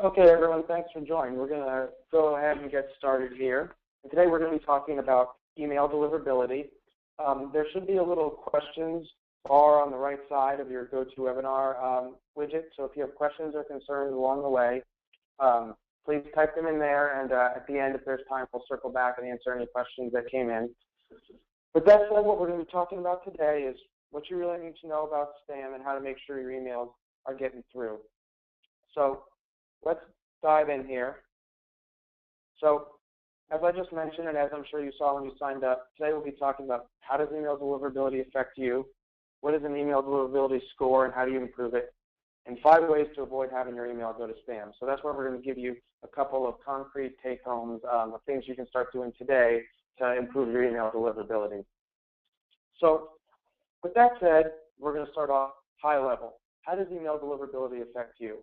Okay, everyone, thanks for joining. We're going to go ahead and get started here. And today we're going to be talking about email deliverability. There should be a little questions bar on the right side of your GoToWebinar widget. So if you have questions or concerns along the way, please type them in there. And at the end, if there's time, we'll circle back and answer any questions that came in. With that said, what we're going to be talking about today is what you really need to know about spam and how to make sure your emails are getting through. So let's dive in here. So as I just mentioned, and as I'm sure you saw when you signed up, today we'll be talking about how does email deliverability affect you, what is an email deliverability score, and how do you improve it, and 5 ways to avoid having your email go to spam. So that's where we're going to give you a couple of concrete take-homes of things you can start doing today to improve your email deliverability. So with that said, we're going to start off high level. How does email deliverability affect you?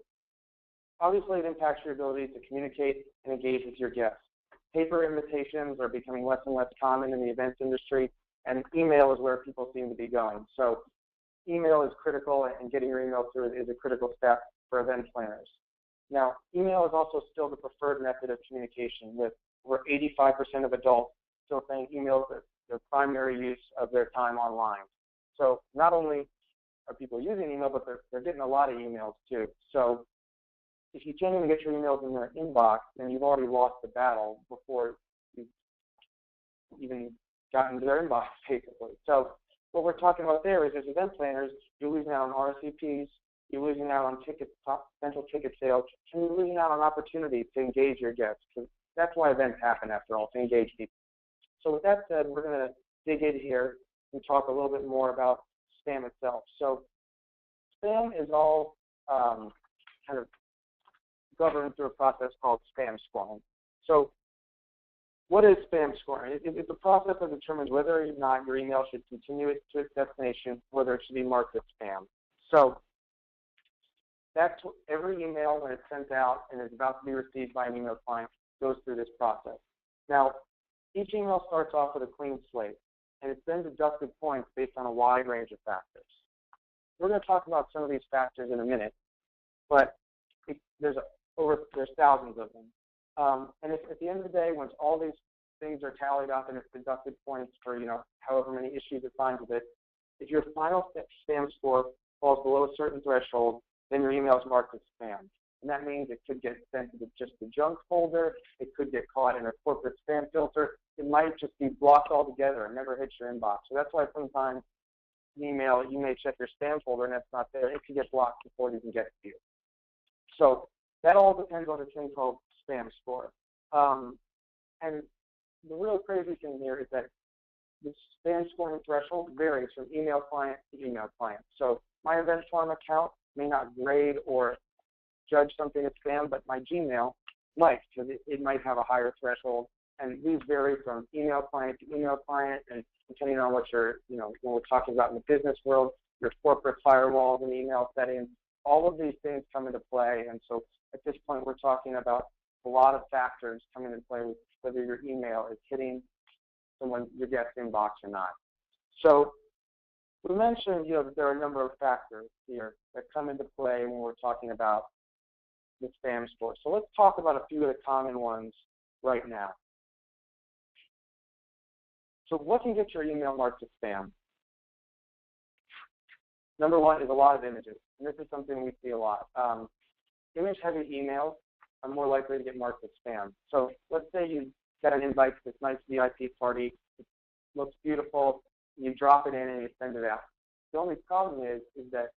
Obviously, it impacts your ability to communicate and engage with your guests. Paper invitations are becoming less and less common in the events industry, and email is where people seem to be going. So email is critical, and getting your email through is a critical step for event planners. Now, email is also still the preferred method of communication, with over 85% of adults still saying email is their primary use of their time online. So not only are people using email, but they're getting a lot of emails too. So if you can't even get your emails in their inbox, then you've already lost the battle before you've even gotten to their inbox, basically. So what we're talking about there is, as event planners, you're losing out on RSVPs, you're losing out on potential ticket sales, and you're losing out on opportunities to engage your guests, because that's why events happen, after all, to engage people. So with that said, we're going to dig in here and talk a little bit more about spam itself. So spam is all kind of governed through a process called spam scoring. So what is spam scoring? It's a process that determines whether or not your email should continue to its destination, whether it should be marked as spam. So that's every email, when it's sent out and is about to be received by an email client, goes through this process. Now, each email starts off with a clean slate, and it's then deducted points based on a wide range of factors. We're going to talk about some of these factors in a minute, but there's thousands of them. And if at the end of the day, once all these things are tallied up and it's deducted points for, however many issues it finds with it, if your final spam score falls below a certain threshold, then your email is marked as spam. And that means it could get sent to just the junk folder, it could get caught in a corporate spam filter, it might just be blocked altogether and never hit your inbox. So that's why sometimes an email, you may check your spam folder and that's not there, it could get blocked before it even gets to you. So that all depends on this thing called spam score. And the real crazy thing here is that the spam scoring threshold varies from email client to email client. So my event form account may not grade or judge something as spam, but my Gmail might, because it might have a higher threshold. And these vary from email client to email client, and depending on what you're, when we're talking about in the business world, your corporate firewalls and email settings, all of these things come into play. And so at this point, we're talking about a lot of factors coming into play with whether your email is hitting your guest inbox or not. So we mentioned, that there are a number of factors here that come into play when we're talking about the spam score. So let's talk about a few of the common ones right now. So what can get your email marked as spam? Number one is a lot of images, and this is something we see a lot. Image-heavy emails are more likely to get marked as spam. So let's say you get an invite to this nice VIP party, it looks beautiful, you drop it in and you send it out. The only problem is that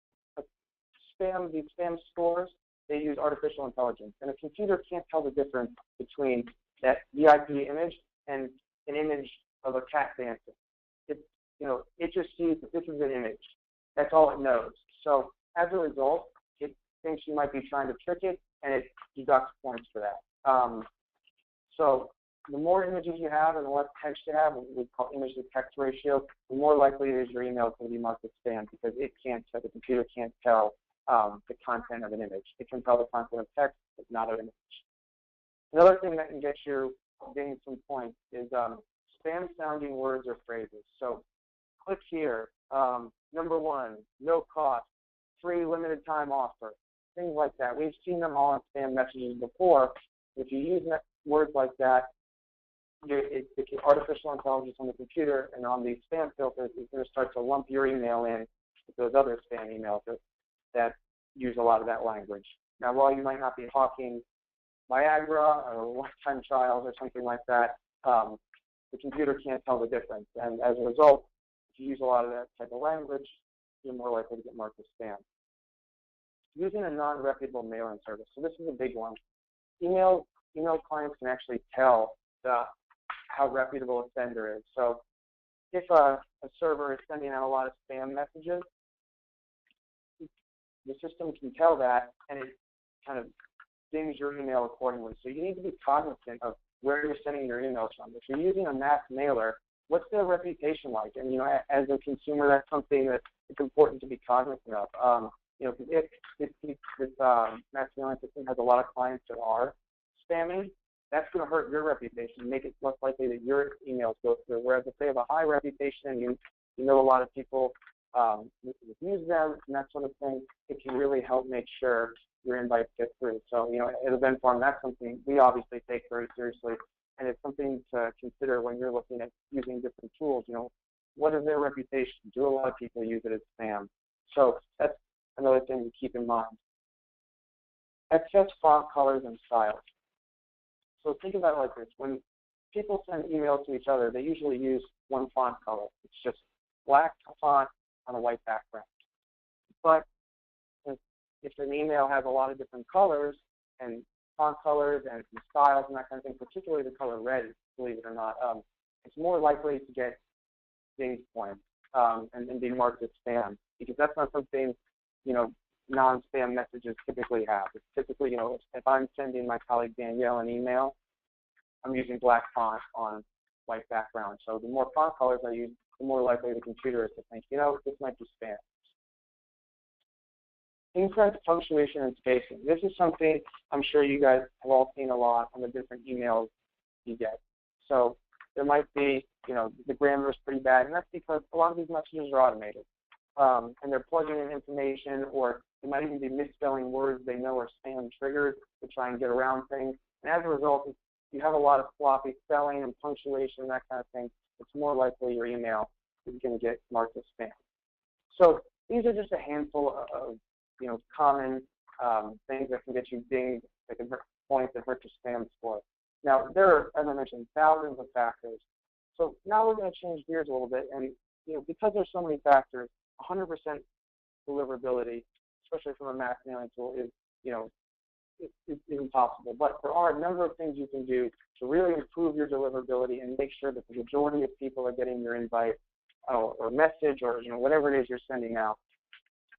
these spam scores, they use artificial intelligence, and a computer can't tell the difference between that VIP image and an image of a cat dancing. It just sees that this is an image. That's all it knows. So as a result, it thinks you might be trying to trick it, and it deducts points for that. So the more images you have and the less text you have, what we call image to text ratio, the more likely it is your email is going to be marked as spam, because the computer can't tell the content of an image. It can tell the content of text, but not of an image. Another thing that can get you gain some points is spam-sounding words or phrases. So click here. Number one, no cost, free limited time offer. things like that. We've seen them all in spam messages before. If you use words like that, the artificial intelligence on the computer and on these spam filters is going to start to lump your email in with those other spam emails that use a lot of that language. Now, while you might not be talking Viagra or lifetime trials or something like that, the computer can't tell the difference. And as a result, if you use a lot of that type of language, you're more likely to get marked as spam. Using a non-reputable mailing service. So this is a big one. Email clients can actually tell how reputable a sender is. So if a server is sending out a lot of spam messages, the system can tell that, and it kind of dings your email accordingly. So you need to be cognizant of where you're sending your emails from. If you're using a mass mailer, what's their reputation like? And as a consumer, that's something that it's important to be cognizant of. If this mass mailing system has a lot of clients that are spamming, that's going to hurt your reputation, make it less likely that your emails go through. Whereas if they have a high reputation and you know a lot of people use them and that sort of thing, it can really help make sure your invites get through. So, at Event Farm, that's something we obviously take very seriously, and it's something to consider when you're looking at using different tools. What is their reputation? Do a lot of people use it as spam? So that's another thing to keep in mind. Excess font colors and styles. So think about it like this. When people send emails to each other, they usually use one font color. It's just black font on a white background. But if an email has a lot of different colors and font colors and styles and that kind of thing, particularly the color red, believe it or not, it's more likely to get ding points and be marked as spam, because that's not something, non-spam messages typically have. It's typically, if I'm sending my colleague Danielle an email, I'm using black font on white background. So the more font colors I use, the more likely the computer is to think, this might be spam. Incorrect punctuation and spacing. This is something I'm sure you guys have all seen a lot on the different emails you get. So there might be, the grammar is pretty bad, and that's because a lot of these messages are automated. And they're plugging in information, or they might even be misspelling words they know are spam triggers to try and get around things. And as a result, if you have a lot of sloppy spelling and punctuation, that kind of thing, it's more likely your email is going to get marked as spam. So these are just a handful of common things that can get you dinged, that can hurt points that hurt your spam score. Now, there are, as I mentioned, thousands of factors. So now we're going to change gears a little bit, and because there's so many factors, 100% deliverability, especially from a mass mailing tool, is impossible. But there are a number of things you can do to really improve your deliverability and make sure that the majority of people are getting your invite or message or whatever it is you're sending out.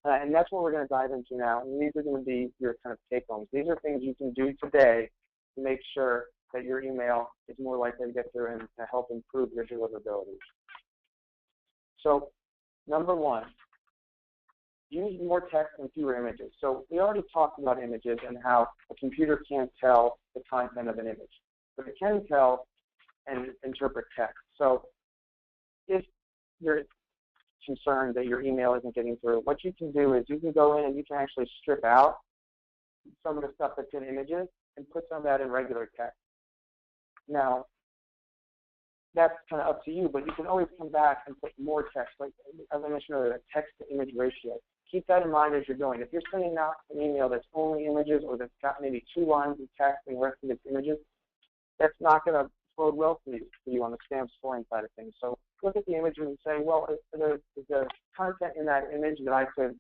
And that's what we're going to dive into now. And these are going to be your kind of take-homes. These are things you can do today to make sure that your email is more likely to get through and to help improve your deliverability. So, number one, use more text and fewer images. So we already talked about images and how a computer can't tell the content of an image, but it can tell and interpret text. So if you're concerned that your email isn't getting through, what you can do is you can go in and you can actually strip out some of the stuff that's in images and put some of that in regular text. Now, that's kind of up to you, but you can always come back and put more text, like as I mentioned earlier, text-to-image ratio. Keep that in mind as you're going. If you're sending out an email that's only images or that's got maybe 2 lines of text and the rest of it's images, that's not going to bode well for you on the spam scoring side of things. So look at the images and say, well, is there content in that image that I could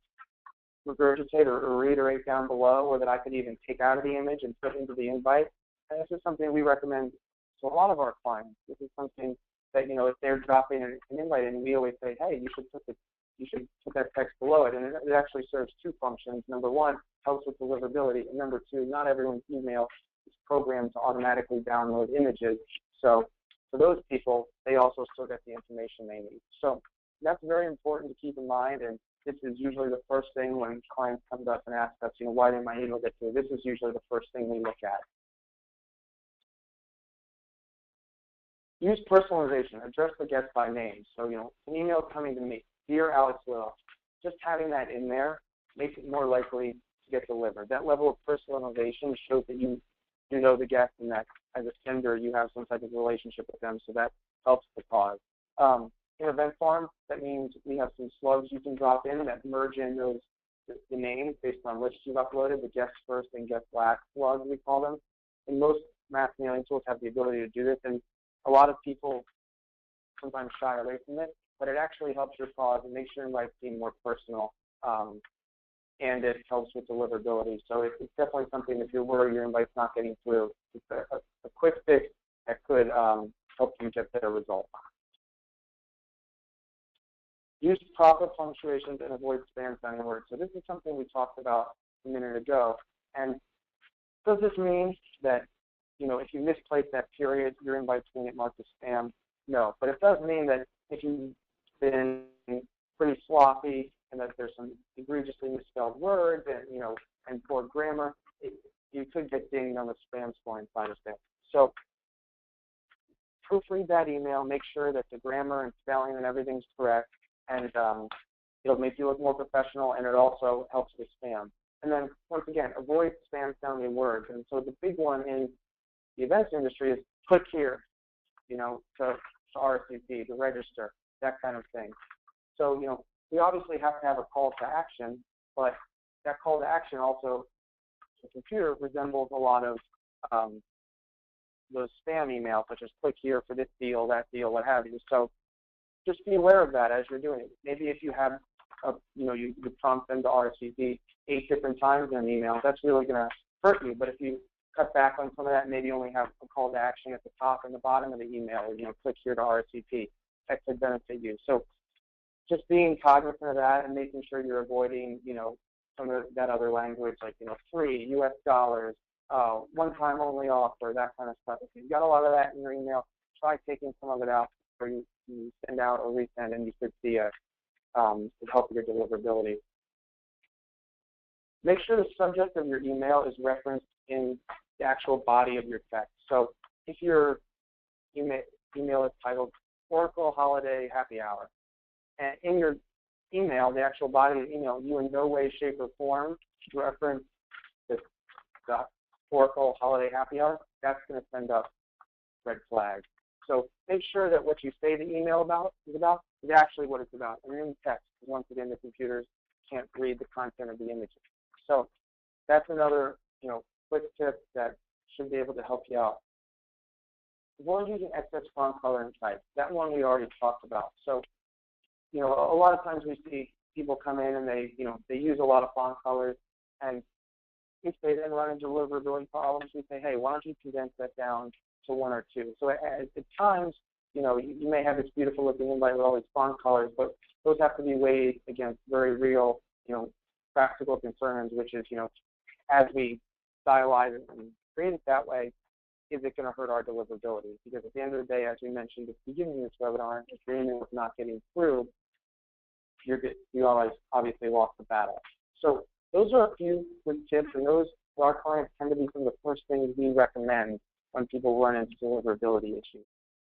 regurgitate or reiterate down below, or that I could even take out of the image and put into the invite? And this is something we recommend to a lot of our clients. This is something that, if they're dropping an invite in, we always say, hey, you should put that text below it. And it actually serves 2 functions. Number 1, helps with deliverability. And number 2, not everyone's email is programmed to automatically download images. So for those people, they also still get the information they need. So that's very important to keep in mind. And this is usually the first thing when clients come to us and ask us, why didn't my email get through? This is usually the first thing we look at. Use personalization. Address the guest by name. So, an email coming to me, Dear Alex Little, just having that in there makes it more likely to get delivered. That level of personalization shows that you know the guest and that as a sender you have some type of relationship with them, so that helps the cause. In event form, that means we have some slugs you can drop in that merge in those the names based on lists you've uploaded, the guest first and guest last slugs we call them. And most mass mailing tools have the ability to do this, and a lot of people sometimes shy away from it, but it actually helps your cause and makes your invite seem more personal, and it helps with deliverability. So it's definitely something, if you're worried your invite's not getting through, it's a quick fix that could help you get better results. Use proper punctuations and avoid spam-sounding words. So this is something we talked about a minute ago. And does this mean that, if you misplace that period, your invite's going to get marked as spam? No. But it does mean that if you've been pretty sloppy and that there's some egregiously misspelled words and poor grammar, you could get dinged on the spam scoring side of things. So proofread that email, make sure that the grammar and spelling and everything's correct, and it'll make you look more professional, and it also helps with spam. And then, once again, avoid spam-sounding words. And so the big one in the events industry is click here, to RSVP, to register, that kind of thing. So, we obviously have to have a call to action, but that call to action also, the computer resembles a lot of those spam emails, such as click here for this deal, that deal, what have you. So just be aware of that as you're doing it. Maybe if you have, you prompt them to RSVP 8 different times in an email, that's really going to hurt you. But if you cut back on some of that, maybe only have a call to action at the top and the bottom of the email, click here to RSVP, that could benefit you. So just being cognizant of that and making sure you're avoiding, some of that other language like, free, US dollars, one-time only offer, that kind of stuff. If you've got a lot of that in your email, try taking some of it out before you send out or resend, and you could see it help your deliverability. Make sure the subject of your email is referenced in the actual body of your text. So if your email is titled Oracle Holiday Happy Hour, and in your email, the actual body of the email, you in no way, shape, or form reference the Oracle Holiday Happy Hour, that's going to send up red flags. So make sure that what you say the email is actually what it's about, and in text. Once again, the computers can't read the content of the images. So that's another, quick tip that should be able to help you out. Avoid using excess font color and type. That one we already talked about. So, a lot of times we see people come in and they use a lot of font colors, and if they then run into deliverability problems, we say, hey, why don't you condense that down to 1 or 2? So at times, you may have this beautiful looking invite with all these font colors, but those have to be weighed against very real, practical concerns, which is, as we stylize it and create it that way, is it going to hurt our deliverability? Because at the end of the day, as we mentioned at the beginning of this webinar, if your email is not getting through, you obviously lost the battle. So those are a few quick tips, and those for our clients tend to be some of the first things we recommend when people run into deliverability issues.